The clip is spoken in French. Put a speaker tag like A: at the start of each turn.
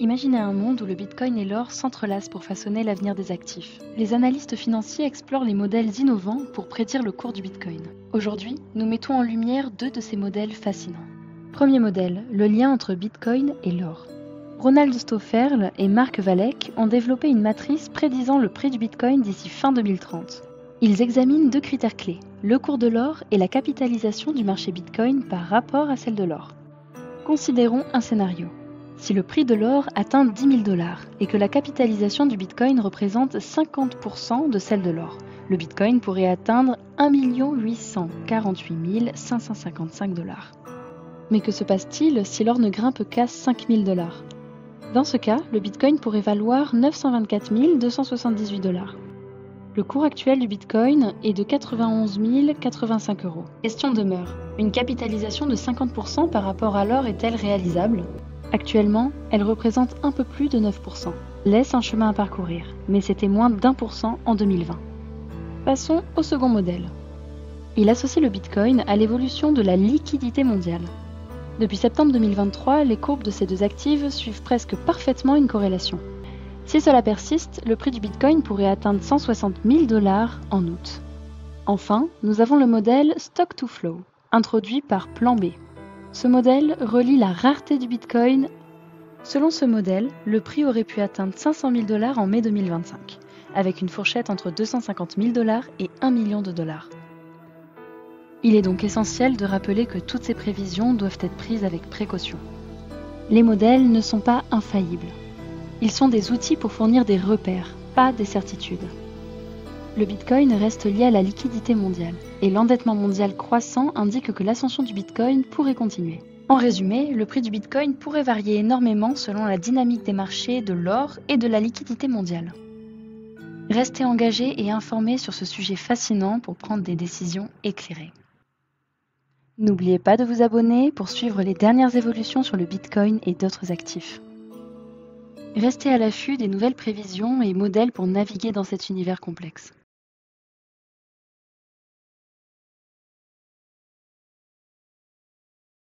A: Imaginez un monde où le Bitcoin et l'or s'entrelacent pour façonner l'avenir des actifs. Les analystes financiers explorent les modèles innovants pour prédire le cours du Bitcoin. Aujourd'hui, nous mettons en lumière deux de ces modèles fascinants. Premier modèle, le lien entre Bitcoin et l'or. Ronald Stofferl et Mark Valek ont développé une matrice prédisant le prix du Bitcoin d'ici fin 2030. Ils examinent deux critères clés, le cours de l'or et la capitalisation du marché Bitcoin par rapport à celle de l'or. Considérons un scénario. Si le prix de l'or atteint 10 000 $ et que la capitalisation du Bitcoin représente 50% de celle de l'or, le Bitcoin pourrait atteindre 1 848 555 $. Mais que se passe-t-il si l'or ne grimpe qu'à 5 000 $? Dans ce cas, le Bitcoin pourrait valoir 924 278 $. Le cours actuel du Bitcoin est de 91 085 €. Question demeure, une capitalisation de 50% par rapport à l'or est-elle réalisable ? Actuellement, elle représente un peu plus de 9%. Laisse un chemin à parcourir, mais c'était moins d'1% en 2020. Passons au second modèle. Il associe le Bitcoin à l'évolution de la liquidité mondiale. Depuis septembre 2023, les courbes de ces deux actifs suivent presque parfaitement une corrélation. Si cela persiste, le prix du Bitcoin pourrait atteindre 160 000 $ en août. Enfin, nous avons le modèle Stock to Flow, introduit par Plan B. Ce modèle relie la rareté du Bitcoin. Selon ce modèle, le prix aurait pu atteindre 500 000 $ en mai 2025, avec une fourchette entre 250 000 $ et 1 million de dollars. Il est donc essentiel de rappeler que toutes ces prévisions doivent être prises avec précaution. Les modèles ne sont pas infaillibles. Ils sont des outils pour fournir des repères, pas des certitudes. Le Bitcoin reste lié à la liquidité mondiale, et l'endettement mondial croissant indique que l'ascension du Bitcoin pourrait continuer. En résumé, le prix du Bitcoin pourrait varier énormément selon la dynamique des marchés, de l'or et de la liquidité mondiale. Restez engagés et informés sur ce sujet fascinant pour prendre des décisions éclairées. N'oubliez pas de vous abonner pour suivre les dernières évolutions sur le Bitcoin et d'autres actifs. Restez à l'affût des nouvelles prévisions et modèles pour naviguer dans cet univers complexe.